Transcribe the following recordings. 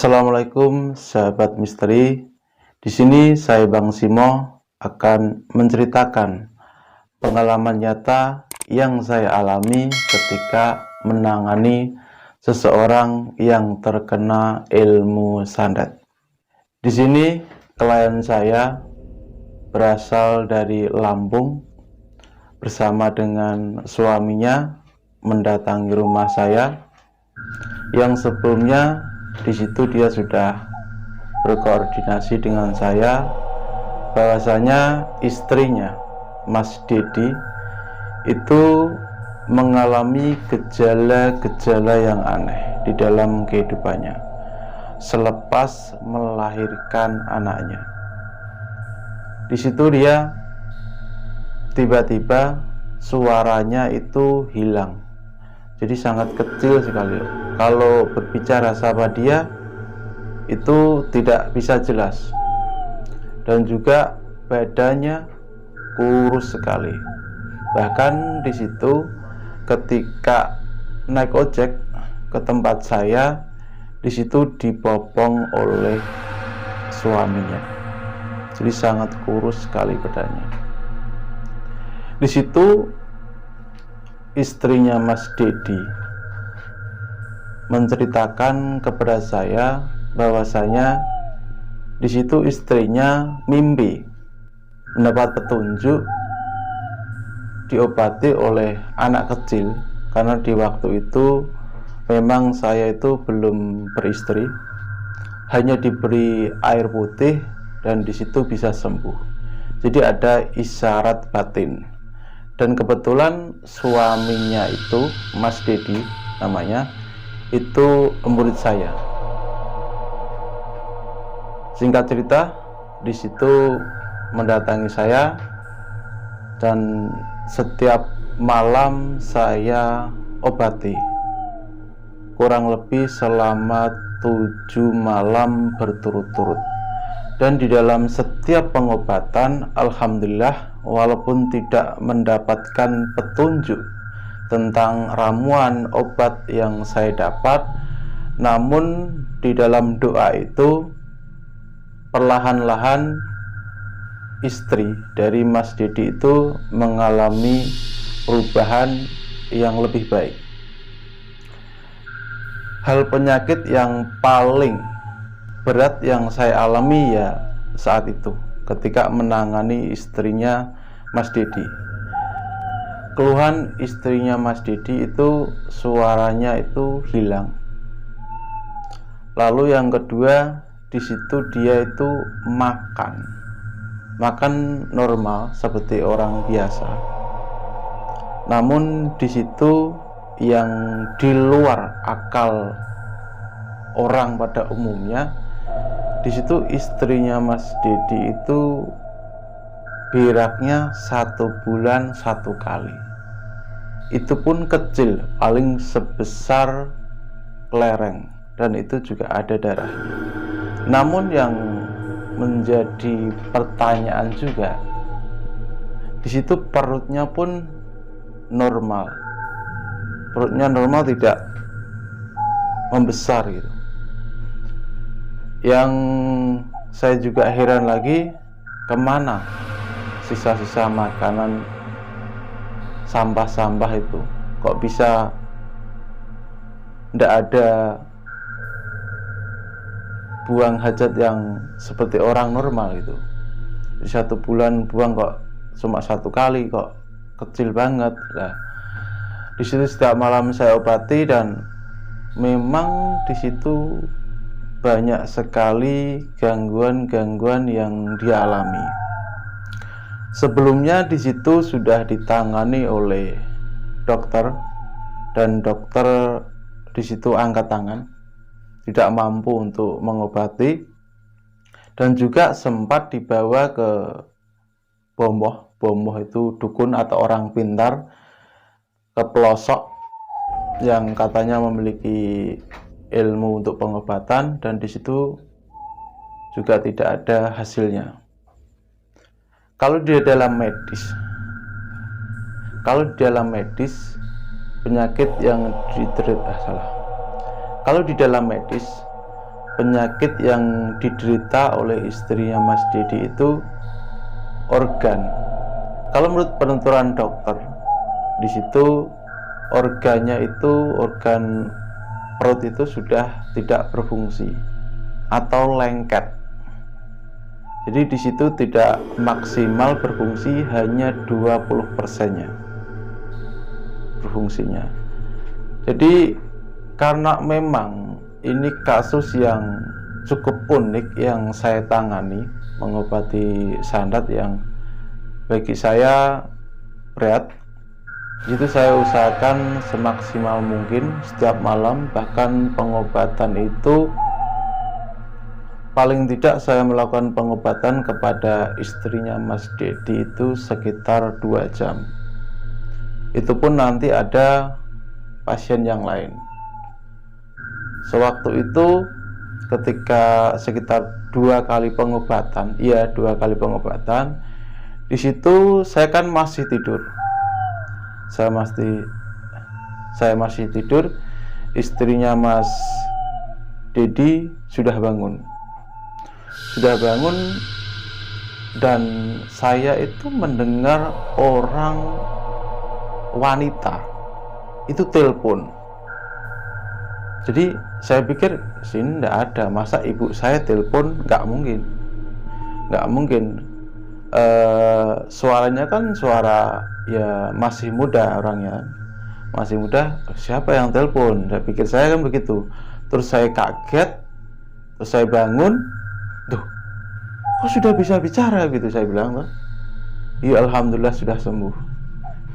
Assalamualaikum sahabat misteri. Di sini saya Bang Simo akan menceritakan pengalaman nyata yang saya alami ketika menangani seseorang yang terkena ilmu santet. Di sini klien saya berasal dari Lampung bersama dengan suaminya mendatangi rumah saya yang sebelumnya di situ dia sudah berkoordinasi dengan saya bahwasanya istrinya Mas Dedi itu mengalami gejala-gejala yang aneh di dalam kehidupannya selepas melahirkan anaknya. Di situ dia tiba-tiba suaranya itu hilang. Jadi sangat kecil sekali. Kalau berbicara sama dia itu tidak bisa jelas. Dan juga badannya kurus sekali. Bahkan di situ ketika naik ojek ke tempat saya, di situ dibopong oleh suaminya. Jadi sangat kurus sekali badannya. Di situ istrinya Mas Dedi menceritakan kepada saya bahwasanya di situ istrinya mimpi mendapat petunjuk diobati oleh anak kecil, karena di waktu itu memang saya itu belum beristri, hanya diberi air putih dan di situ bisa sembuh. Jadi ada isyarat batin. Dan kebetulan suaminya itu Mas Dedi namanya, itu murid saya. Singkat cerita, di situ mendatangi saya dan setiap malam saya obati kurang lebih selama 7 malam berturut-turut. Dan di dalam setiap pengobatan, alhamdulillah, walaupun tidak mendapatkan petunjuk tentang ramuan obat yang saya dapat, namun di dalam doa itu perlahan-lahan istri dari Mas Dedi itu mengalami perubahan yang lebih baik. Hal penyakit yang paling berat yang saya alami ya saat itu ketika menangani istrinya Mas Dedi. Keluhan istrinya Mas Dedi itu suaranya itu hilang. Lalu yang kedua, di situ dia itu makan normal seperti orang biasa. Namun di situ yang di luar akal orang pada umumnya, di situ istrinya Mas Dedi itu beraknya 1 bulan 1 kali. Itu pun kecil, paling sebesar kelereng, dan itu juga ada darahnya. Namun yang menjadi pertanyaan juga, di situ perutnya pun normal. Perutnya normal, tidak membesar gitu. Yang saya juga heran lagi, kemana sisa-sisa makanan, sampah-sampah itu, kok bisa tidak ada buang hajat yang seperti orang normal gitu. Di 1 bulan buang kok cuma 1 kali, kok kecil banget. Nah, di situ setiap malam saya obati dan memang di situ banyak sekali gangguan-gangguan yang dia alami. Sebelumnya di situ sudah ditangani oleh dokter, dan dokter di situ angkat tangan, tidak mampu untuk mengobati, dan juga sempat dibawa ke Bomoh itu dukun atau orang pintar, ke pelosok yang katanya memiliki ilmu untuk pengobatan, dan di situ juga tidak ada hasilnya. Kalau di dalam medis, penyakit yang kalau di dalam medis penyakit yang diderita oleh istrinya Mas Dedi itu organ. Kalau menurut penuturan dokter, di situ organnya itu, organ perut itu sudah tidak berfungsi atau lengket. Jadi di situ tidak maksimal berfungsi, hanya 20%-nya berfungsinya. Jadi karena memang ini kasus yang cukup unik yang saya tangani, mengobati sandat yang bagi saya berat, itu saya usahakan semaksimal mungkin setiap malam. Bahkan pengobatan itu paling tidak saya melakukan pengobatan kepada istrinya Mas Dedi itu sekitar 2 jam. Itu pun nanti ada pasien yang lain. Sewaktu itu ketika sekitar 2 kali pengobatan, 2 kali pengobatan, di situ saya kan masih tidur. Saya masih tidur. Istrinya Mas Dedi sudah bangun. Dan saya itu mendengar orang wanita itu telepon. Jadi saya pikir sini tidak ada, masa ibu saya telepon, nggak mungkin. Suaranya kan suara ya masih muda, orangnya masih muda, siapa yang telepon? Saya pikir saya kan begitu. Terus saya kaget, terus saya bangun, tuh kok sudah bisa bicara gitu, saya bilang tuh. Ya alhamdulillah sudah sembuh.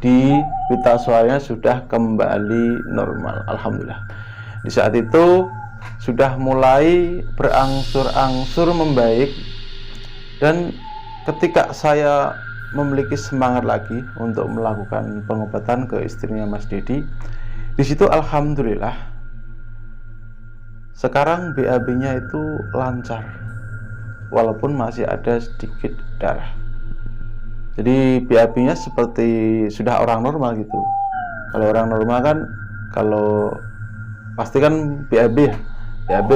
Di pita suaranya sudah kembali normal, alhamdulillah. Di saat itu sudah mulai berangsur-angsur membaik, dan ketika saya memiliki semangat lagi untuk melakukan pengobatan ke istrinya Mas Dedi, di situ alhamdulillah sekarang BAB-nya itu lancar, walaupun masih ada sedikit darah. Jadi BAB-nya seperti sudah orang normal gitu. Kalau orang normal kan, kalau pasti kan BAB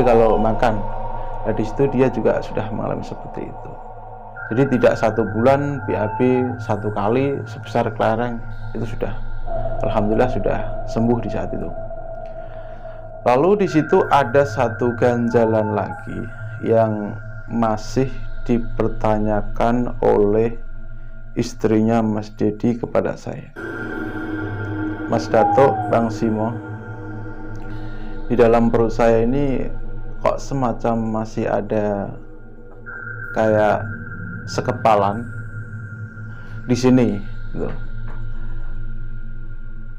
kalau makan. Nah, di situ dia juga sudah mengalami seperti itu. Jadi tidak 1 bulan BAB 1 kali sebesar kelereng, itu sudah alhamdulillah sudah sembuh di saat itu. Lalu di situ ada satu ganjalan lagi yang masih dipertanyakan oleh istrinya Mas Dedi kepada saya. Mas Dato, Bang Simo, di dalam perut saya ini kok semacam masih ada kayak sekepalan di sini gitu.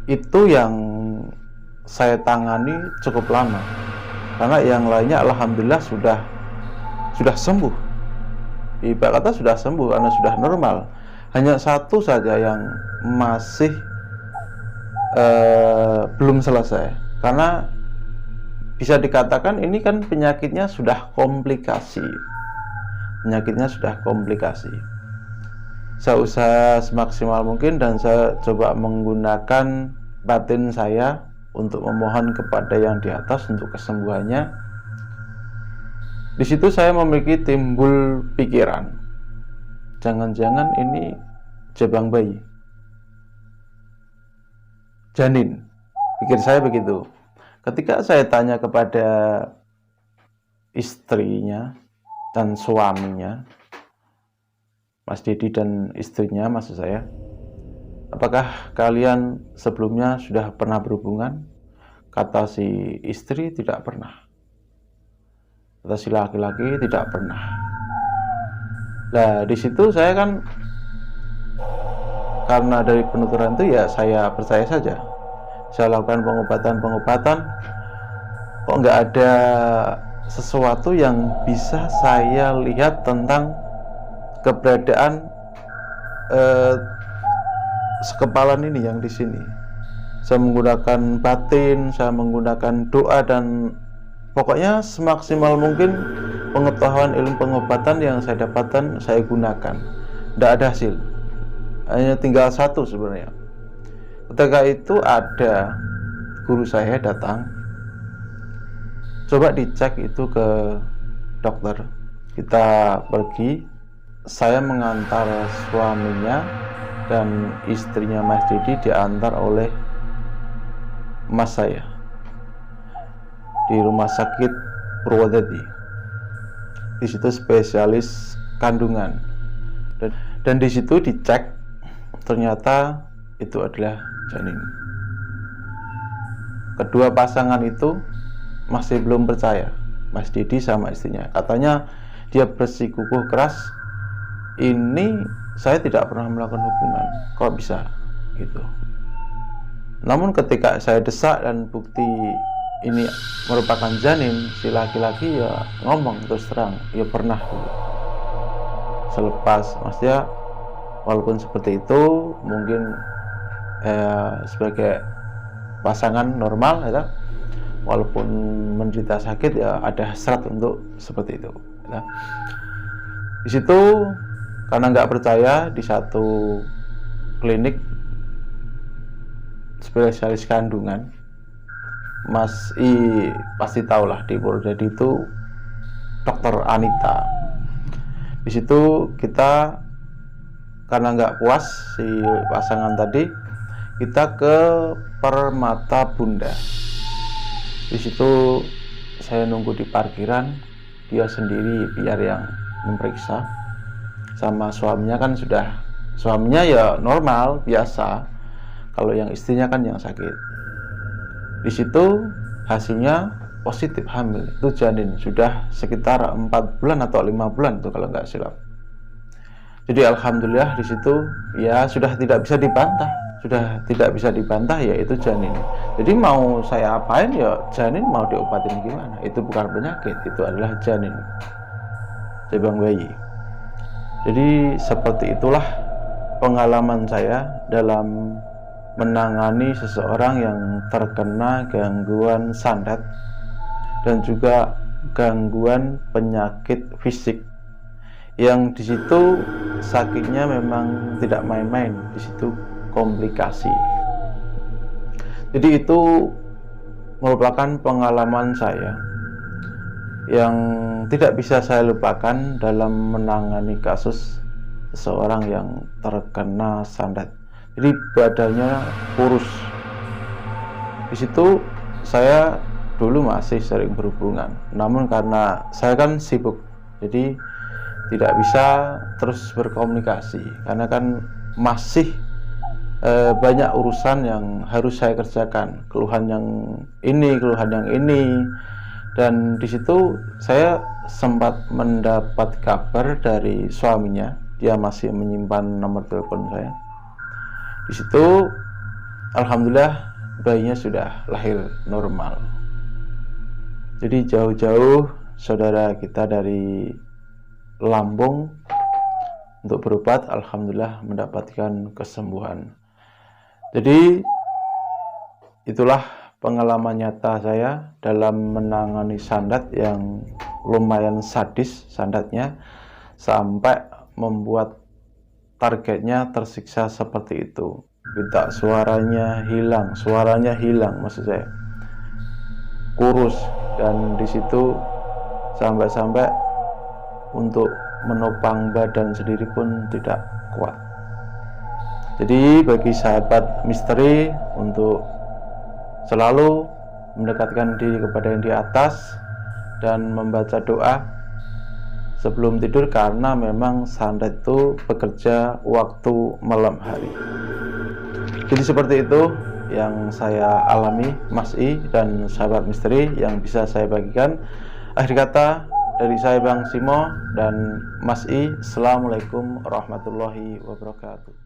Itu yang saya tangani cukup lama, karena yang lainnya alhamdulillah sudah sembuh. Ibarat kata sudah sembuh karena sudah normal. Hanya satu saja yang masih belum selesai, karena bisa dikatakan ini kan penyakitnya sudah komplikasi. Saya usaha semaksimal mungkin dan saya coba menggunakan batin saya untuk memohon kepada yang di atas untuk kesembuhannya. Di situ saya memiliki timbul pikiran, jangan-jangan ini jabang bayi, janin. Pikir saya begitu. Ketika saya tanya kepada istrinya dan suaminya, Mas Dedi dan istrinya maksud saya, apakah kalian sebelumnya sudah pernah berhubungan? Kata si istri tidak pernah. Kata si laki-laki tidak pernah. Nah di situ saya kan, karena dari penuturan itu ya saya percaya saja. Saya lakukan pengobatan, kok nggak ada sesuatu yang bisa saya lihat tentang keberadaan sekepalan ini yang di sini. Saya menggunakan batin, saya menggunakan doa, dan pokoknya semaksimal mungkin pengetahuan ilmu pengobatan yang saya dapatkan saya gunakan. Tidak ada hasil, hanya tinggal satu sebenarnya. Ketika itu ada guru saya datang, Coba dicek itu ke dokter. Kita pergi, saya mengantar suaminya dan istrinya Mas Didi diantar oleh mas saya di rumah sakit Purwodadi. Di situ spesialis kandungan, dan di situ dicek, ternyata itu adalah janin. Kedua pasangan itu masih belum percaya, Mas Didi sama istrinya. Katanya dia bersikukuh keras, ini saya tidak pernah melakukan hubungan, kok bisa gitu. Namun ketika saya desak dan bukti ini merupakan janin, si laki-laki ya ngomong terus terang, ya pernah dulu. Selepas, maksudnya walaupun seperti itu, mungkin sebagai pasangan normal ya, walaupun menderita sakit ya ada hasrat untuk seperti itu ya. Di situ karena nggak percaya, di satu klinik spesialis kandungan, Mas I pasti tahulah di Purwodadi itu Dokter Anita. Di situ kita karena nggak puas si pasangan tadi, kita ke Permata Bunda. Di situ saya nunggu di parkiran, dia sendiri biar yang memeriksa. Sama suaminya kan suaminya ya normal biasa, kalau yang istrinya kan yang sakit. Di situ hasilnya positif, hamil, itu janin sudah sekitar 4 bulan atau 5 bulan tuh kalau nggak silap. Jadi alhamdulillah di situ ya sudah tidak bisa dibantah, ya itu janin. Jadi mau saya apain ya janin, mau diobatin gimana, itu bukan penyakit, itu adalah janin, cabang bayi. Jadi seperti itulah pengalaman saya dalam menangani seseorang yang terkena gangguan santet dan juga gangguan penyakit fisik, yang di situ sakitnya memang tidak main-main, di situ komplikasi. Jadi itu merupakan pengalaman saya yang tidak bisa saya lupakan dalam menangani kasus seseorang yang terkena santet. Jadi badannya kurus. Di situ saya dulu masih sering berhubungan, namun karena saya kan sibuk, jadi tidak bisa terus berkomunikasi karena kan masih banyak urusan yang harus saya kerjakan, keluhan yang ini. Dan di situ saya sempat mendapat kabar dari suaminya, dia masih menyimpan nomor telepon saya. Di situ alhamdulillah bayinya sudah lahir normal. Jadi jauh-jauh saudara kita dari Lampung untuk berobat, alhamdulillah mendapatkan kesembuhan. Jadi itulah pengalaman nyata saya dalam menangani santet yang lumayan sadis santetnya, sampai membuat targetnya tersiksa seperti itu. Minta suaranya hilang maksud saya, kurus, dan di situ sampai untuk menopang badan sendiri pun tidak kuat. Jadi bagi sahabat misteri untuk selalu mendekatkan diri kepada yang di atas dan membaca doa sebelum tidur, karena memang santet itu bekerja waktu malam hari. Jadi seperti itu yang saya alami, Mas I dan sahabat misteri, yang bisa saya bagikan. Akhir kata dari saya Bang Simo dan Mas I, Assalamualaikum warahmatullahi wabarakatuh.